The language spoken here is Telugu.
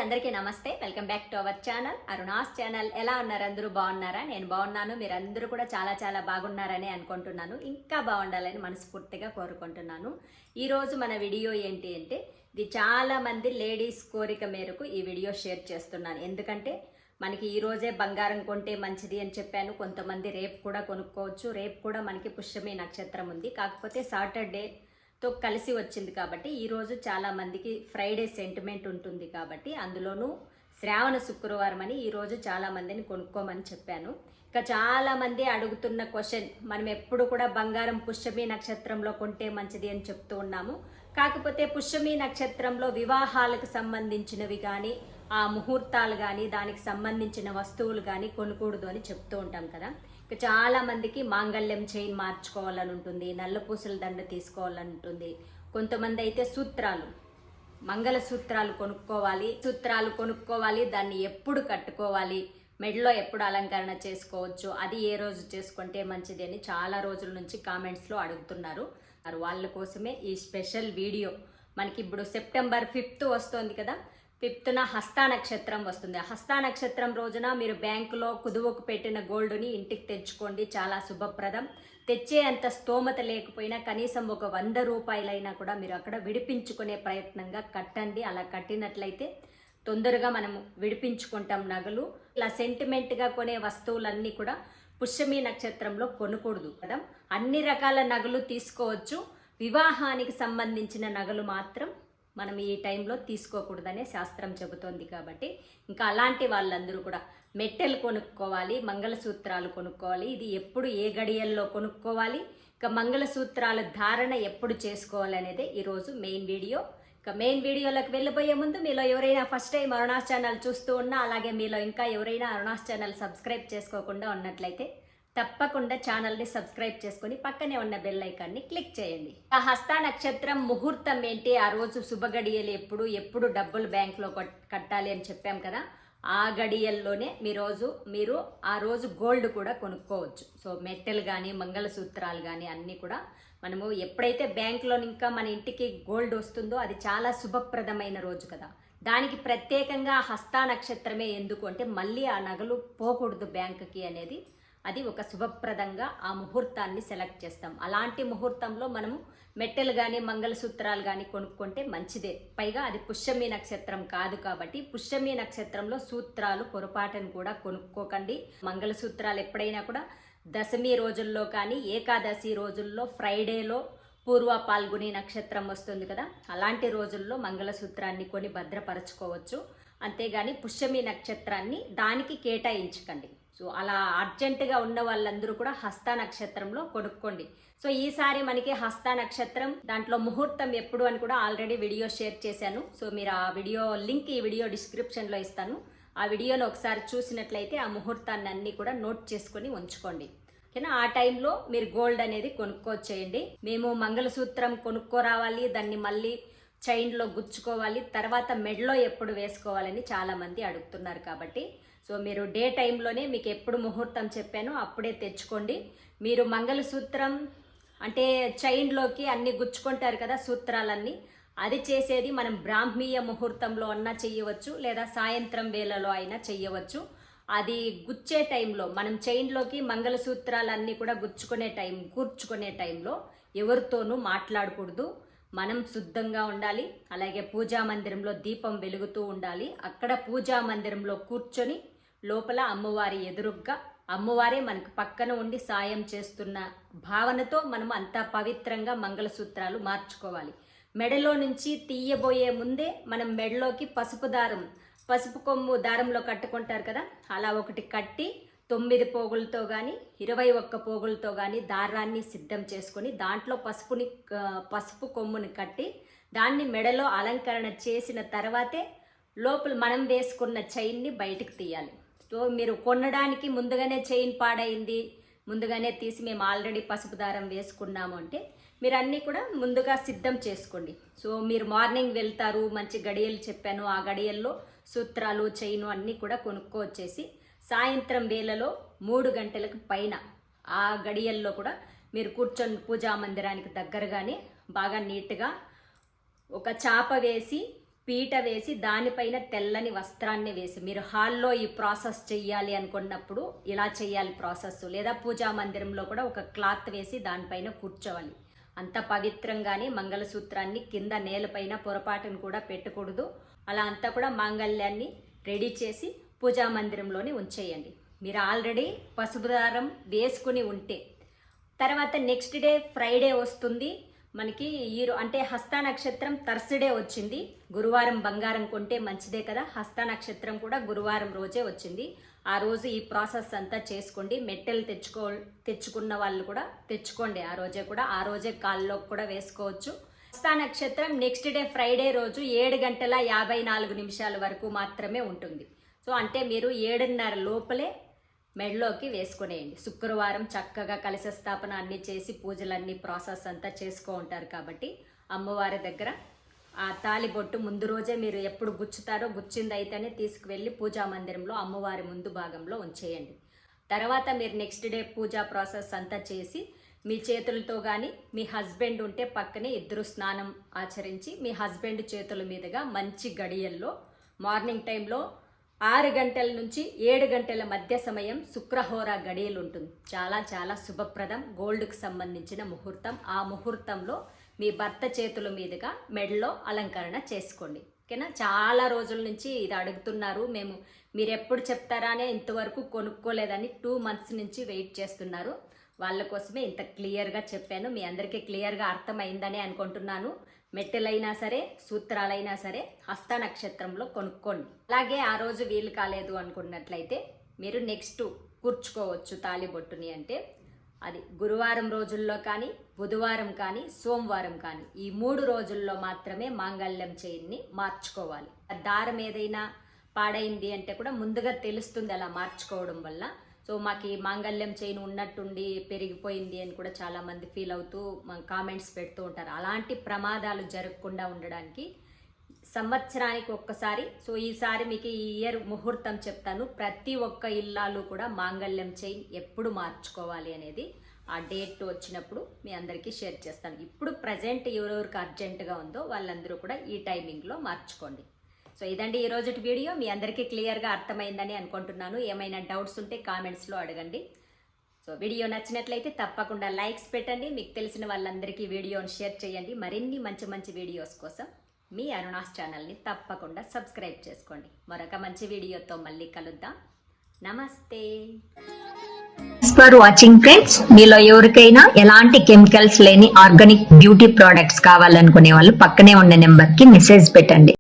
అందరికీ నమస్తే. Welcome back to our channel Aruna's channel. ఎలా ఉన్నారు? అందరూ బాగున్నారా? నేను బాగున్నాను. మీరు అందరూ కూడా చాలా బాగున్నారని అనుకుంటున్నాను. ఇంకా బాగుండాలని మనస్ఫూర్తిగా కోరుకుంటున్నాను. ఈరోజు మన వీడియో ఏంటి అంటే, ఇది చాలా మంది లేడీస్ కోరిక మేరకు ఈ వీడియో షేర్ చేస్తున్నాను. ఎందుకంటే మనకి ఈ రోజే బంగారం కొంటే మంచిది అని చెప్పాను. కొంతమంది రేపు కూడా కొనుక్కోవచ్చు. రేపు కూడా మనకి పుష్యమి నక్షత్రం ఉంది. కాకపోతే సాటర్డేతో కలిసి వచ్చింది కాబట్టి ఈరోజు చాలా మందికి ఫ్రైడే సెంటిమెంట్ ఉంటుంది కాబట్టి, అందులోనూ శ్రావణ శుక్రవారం అని ఈరోజు చాలా మందిని కొనుక్కోమని చెప్పాను. ఇక చాలా మంది అడుగుతున్న క్వశ్చన్, మనం ఎప్పుడు కూడా బంగారం పుష్యమి నక్షత్రంలో కొంటే మంచిది అని చెప్తూ ఉన్నాము. కాకపోతే పుష్యమి నక్షత్రంలో వివాహాలకు సంబంధించినవి కానీ, ఆ ముహూర్తాలు కానీ, దానికి సంబంధించిన వస్తువులు కానీ కొనకూడదు అని చెప్తూ ఉంటాం కదా. ఇక చాలా మందికి మాంగళ్యం చైన్ మార్చుకోవాలని ఉంటుంది, నల్లపూసల దండ తీసుకోవాలని ఉంటుంది. కొంతమంది అయితే సూత్రాలు, మంగళ సూత్రాలు కొనుక్కోవాలి, దాన్ని ఎప్పుడు కట్టుకోవాలి, మెడలో ఎప్పుడు అలంకరణ చేసుకోవచ్చు, అది ఏ రోజు చేసుకుంటే మంచిది అని చాలా రోజుల నుంచి కామెంట్స్లో అడుగుతున్నారు. వాళ్ళ కోసమే ఈ స్పెషల్ వీడియో. మనకి ఇప్పుడు సెప్టెంబర్ 5th వస్తుంది కదా. 5th హస్తా నక్షత్రం వస్తుంది. హస్తా నక్షత్రం రోజున మీరు బ్యాంకులో కుదువకు పెట్టిన గోల్డ్ని ఇంటికి తెచ్చుకోండి. చాలా శుభప్రదం. తెచ్చే అంత స్తోమత లేకపోయినా కనీసం ఒక 100 రూపాయలైనా కూడా మీరు అక్కడ విడిపించుకునే ప్రయత్నంగా కట్టండి. అలా కట్టినట్లయితే తొందరగా మనము విడిపించుకుంటాం నగలు. ఇలా సెంటిమెంట్గా కొనే వస్తువులన్నీ కూడా పుష్యమి నక్షత్రంలో కొనకూడదు కదా. అన్ని రకాల నగలు తీసుకోవచ్చు, వివాహానికి సంబంధించిన నగలు మాత్రం మనం ఈ టైంలో తీసుకోకూడదనే శాస్త్రం చెబుతోంది. కాబట్టి ఇంకా అలాంటి వాళ్ళందరూ కూడా మెట్టెలు కొనుక్కోవాలి, మంగళసూత్రాలు కొనుక్కోవాలి. ఇది ఎప్పుడు ఏ గడియల్లో కొనుక్కోవాలి, ఇక మంగళసూత్రాల ధారణ ఎప్పుడు చేసుకోవాలి అనేది ఈరోజు మెయిన్ వీడియో. ఇక మెయిన్ వీడియోలోకి వెళ్ళిపోయే ముందు మీలో ఎవరైనా ఫస్ట్ టైం అరుణాస్ ఛానల్ చూస్తూ ఉన్నా, అలాగే మీలో ఇంకా ఎవరైనా అరుణాస్ ఛానల్ సబ్స్క్రైబ్ చేసుకోకుండా ఉన్నట్లయితే తప్పకుండా ఛానల్ని సబ్స్క్రైబ్ చేసుకుని పక్కనే ఉన్న బెల్ ఐకాన్ని క్లిక్ చేయండి. ఆ హస్తా నక్షత్రం ముహూర్తం ఏంటి, ఆ రోజు శుభగడియలు ఎప్పుడు డబ్బులు బ్యాంక్లో కట్టాలి అని చెప్పాం కదా. ఆ గడియల్లోనే మీరు ఆ రోజు గోల్డ్ కూడా కొనుక్కోవచ్చు. సో మెట్టెలు కానీ, మంగళసూత్రాలు కానీ అన్నీ కూడా మనము ఎప్పుడైతే బ్యాంక్లో ఇంకా మన ఇంటికి గోల్డ్ వస్తుందో అది చాలా శుభప్రదమైన రోజు కదా. దానికి ప్రత్యేకంగా హస్తా నక్షత్రమే ఎందుకు అంటే, మళ్ళీ ఆ నగలు పోకూడదు బ్యాంకుకి అనేది, అది ఒక శుభప్రదంగా ఆ ముహూర్తాన్ని సెలెక్ట్ చేస్తాం. అలాంటి ముహూర్తంలో మనము మెట్టెలు కానీ, మంగళసూత్రాలు కానీ కొనుక్కుంటే మంచిదే. పైగా అది పుష్యమి నక్షత్రం కాదు కాబట్టి పుష్యమి నక్షత్రంలో సూత్రాలు పొరపాటును కూడా కొనుక్కోకండి. మంగళసూత్రాలు ఎప్పుడైనా కూడా దశమి రోజుల్లో కానీ, ఏకాదశి రోజుల్లో, ఫ్రైడేలో, పూర్వ పాల్గొని నక్షత్రం వస్తుంది కదా, అలాంటి రోజుల్లో మంగళసూత్రాన్ని కొని భద్రపరచుకోవచ్చు. అంతేగాని పుష్యమి నక్షత్రాన్ని దానికి కేటాయించకండి. సో అలా అర్జెంటుగా ఉన్న వాళ్ళందరూ కూడా హస్తా నక్షత్రంలో కొనుక్కోండి. సో ఈసారి మనకి హస్తా నక్షత్రం, దాంట్లో ముహూర్తం ఎప్పుడు అని కూడా ఆల్రెడీ వీడియో షేర్ చేశాను. సో మీరు ఆ వీడియో లింక్ ఈ వీడియో డిస్క్రిప్షన్లో ఇస్తాను. ఆ వీడియోను ఒకసారి చూసినట్లయితే ఆ ముహూర్తాన్ని అన్నీ కూడా నోట్ చేసుకొని ఉంచుకోండి. ఓకేనా? ఆ టైంలో మీరు గోల్డ్ అనేది కొనుక్కోవచ్చేయండి. మేము మంగళసూత్రం కొనుక్కోరావాలి, దాన్ని మళ్ళీ చైన్లో గుచ్చుకోవాలి, తర్వాత మెడలో ఎప్పుడు వేసుకోవాలని చాలామంది అడుగుతున్నారు. కాబట్టి సో మీరు డే టైంలోనే మీకు ఎప్పుడు ముహూర్తం చెప్పానో అప్పుడే తెచ్చుకోండి. మీరు మంగళసూత్రం అంటే చైన్లోకి అన్ని గుచ్చుకుంటారు కదా సూత్రాలన్నీ, అది చేసేది మనం బ్రాహ్మీయ ముహూర్తంలో అన్నా చెయ్యవచ్చు, లేదా సాయంత్రం వేళలో అయినా చెయ్యవచ్చు. అది గుచ్చే టైంలో మనం చైన్లోకి మంగళసూత్రాలన్నీ కూడా కూర్చుకునే టైంలో ఎవరితోనూ మాట్లాడకూడదు. మనం శుద్ధంగా ఉండాలి. అలాగే పూజా మందిరంలో దీపం వెలుగుతూ ఉండాలి. అక్కడ పూజా మందిరంలో కూర్చొని లోపల అమ్మవారి ఎదురుగ్గా, అమ్మవారే మనకు పక్కన ఉండి సాయం చేస్తున్న భావనతో మనం అంతా పవిత్రంగా మంగళసూత్రాలు మార్చుకోవాలి. మెడలో నుంచి తీయబోయే ముందే మనం మెడలోకి పసుపు కొమ్ము దారంలో కట్టుకుంటారు కదా, అలా ఒకటి కట్టి 9 పోగులతో కానీ 21 పోగులతో కానీ దారాన్ని సిద్ధం చేసుకొని దాంట్లో పసుపు కొమ్ముని కట్టి దాన్ని మెడలో అలంకరణ చేసిన తర్వాతే లోపల మనం వేసుకున్న చైన్ని బయటికి తీయాలి. సో మీరు కొనడానికి ముందుగానే చైన్ పాడైంది, ముందుగానే తీసి మేము ఆల్రెడీ పసుపు దారం వేసుకున్నాము అంటే మీరు అన్నీ కూడా ముందుగా సిద్ధం చేసుకోండి. సో మీరు మార్నింగ్ వెళ్తారు, మంచి గడియలు చెప్పాను, ఆ గడియల్లో సూత్రాలు, చైను అన్నీ కూడా కొనుక్కోవచ్చేసి సాయంత్రం వేళలో 3 గంటలకు పైన ఆ గడియల్లో కూడా మీరు కూర్చొని పూజా మందిరానికి దగ్గరగానే బాగా నీట్గా ఒక చాప వేసి పీట వేసి దానిపైన తెల్లని వస్త్రాన్ని వేసి, మీరు హాల్లో ఈ ప్రాసెస్ చెయ్యాలి అనుకున్నప్పుడు ఇలా చేయాలి ప్రాసెస్, లేదా పూజా మందిరంలో కూడా ఒక క్లాత్ వేసి దానిపైన కూర్చోవాలి. అంత పవిత్రంగానే మంగళసూత్రాన్ని కింద నేలపైన పొరపాటును కూడా పెట్టకూడదు. అలా అంతా కూడా మాంగళ్యాన్ని రెడీ చేసి పూజా మందిరంలోనే ఉంచేయండి. మీరు ఆల్రెడీ పసుపు దారం వేసుకుని ఉంటే, తర్వాత నెక్స్ట్ డే ఫ్రైడే వస్తుంది మనకి, అంటే హస్త నక్షత్రం థర్స్డే వచ్చింది. గురువారం బంగారం కొంటే మంచిదే కదా, హస్త నక్షత్రం కూడా గురువారం రోజే వచ్చింది. ఆ రోజు ఈ ప్రాసెస్ అంతా చేసుకోండి. మెట్టెలు తెచ్చుకున్న వాళ్ళు కూడా తెచ్చుకోండి ఆ రోజే కూడా, ఆ రోజే కాల్లోకి కూడా వేసుకోవచ్చు. హస్త నక్షత్రం నెక్స్ట్ డే ఫ్రైడే రోజు 7:54 వరకు మాత్రమే ఉంటుంది. సో అంటే మీరు 7:30 లోపలే మెడలోకి వేసుకునేయండి. శుక్రవారం చక్కగా కలశ స్థాపన అన్నీ చేసి పూజలన్నీ ప్రాసెస్ అంతా చేసుకో ఉంటారు కాబట్టి అమ్మవారి దగ్గర ఆ తాళిబొట్టు ముందు రోజే మీరు ఎప్పుడు గుచ్చుతారో గుచ్చింది అయితేనే తీసుకువెళ్ళి పూజా మందిరంలో అమ్మవారి ముందు భాగంలో ఉంచేయండి. తర్వాత మీరు నెక్స్ట్ డే పూజా ప్రాసెస్ అంతా చేసి మీ చేతులతో కానీ, మీ హస్బెండ్ ఉంటే పక్కనే ఇద్దరు స్నానం ఆచరించి మీ హస్బెండ్ చేతుల మీదుగా మంచి గడియల్లో మార్నింగ్ టైంలో 6 గంటల నుంచి 7 గంటల మధ్య సమయం శుక్రహోర గడియలు ఉంటుంది. చాలా చాలా శుభప్రదం, గోల్డ్కి సంబంధించిన ముహూర్తం. ఆ ముహూర్తంలో మీ భర్త చేతుల మీదుగా మెడలో అలంకరణ చేసుకోండి. ఓకేనా? చాలా రోజుల నుంచి ఇది అడుగుతున్నారు, మీరు ఎప్పుడు చెప్తారానే ఇంతవరకు కొనుక్కోలేదని 2 months నుంచి వెయిట్ చేస్తున్నారు. వాళ్ళ కోసమే ఇంత క్లియర్గా చెప్పాను. మీ అందరికీ క్లియర్గా అర్థమైందని అనుకుంటున్నాను. మెట్టెలైనా సరే, సూత్రాలైనా సరే హస్త నక్షత్రంలో కొనుక్కోండి. అలాగే ఆ రోజు వీలు కాలేదు అనుకున్నట్లయితే మీరు నెక్స్ట్ కూర్చుకోవచ్చు తాళిబొట్టుని. అంటే అది గురువారం రోజుల్లో కానీ, బుధవారం కానీ, సోమవారం కానీ, ఈ 3 రోజుల్లో మాత్రమే మాంగళ్యం చైన్ని మార్చుకోవాలి. దారం ఏదైనా పాడైంది అంటే కూడా ముందుగా తెలుస్తుంది అలా మార్చుకోవడం వల్ల. సో మాకు ఈ మాంగళ్యం చైన్ ఉన్నట్టుండి పెరిగిపోయింది అని కూడా చాలామంది ఫీల్ అవుతూ కామెంట్స్ పెడుతూ ఉంటారు. అలాంటి ప్రమాదాలు జరగకుండా ఉండడానికి సంవత్సరానికి ఒక్కసారి, సో ఈసారి మీకు ఈ ఇయర్ ముహూర్తం చెప్తాను. ప్రతి ఒక్క ఇల్లాలు కూడా మాంగళ్యం చైన్ ఎప్పుడు మార్చుకోవాలి అనేది ఆ డేట్ వచ్చినప్పుడు మీ అందరికీ షేర్ చేస్తాను. ఇప్పుడు ప్రజెంట్ ఎవరెవరికి అర్జెంటుగా ఉందో వాళ్ళందరూ కూడా ఈ టైమింగ్లో మార్చుకోండి. సో ఇదండి ఈరోజు వీడియో. మీ అందరికీ క్లియర్గా అర్థమైందని అనుకుంటున్నాను. ఏమైనా డౌట్స్ ఉంటే కామెంట్స్లో అడగండి. సో వీడియో నచ్చినట్లయితే తప్పకుండా లైక్స్ పెట్టండి. మీకు తెలిసిన వాళ్ళందరికీ వీడియోని షేర్ చేయండి. మరిన్ని మంచి మంచి వీడియోస్ కోసం మీ అరుణాస్ ఛానల్ని తప్పకుండా సబ్స్క్రైబ్ చేసుకోండి. మరొక మంచి వీడియోతో మళ్ళీ కలుద్దాం. నమస్తే. ఫర్ వాచింగ్ ఫ్రెండ్స్, మీలో ఎవరికైనా ఎలాంటి కెమికల్స్ లేని ఆర్గానిక్ బ్యూటీ ప్రోడక్ట్స్ కావాలనుకునే వాళ్ళు పక్కనే ఉన్న నెంబర్కి మెసేజ్ పెట్టండి.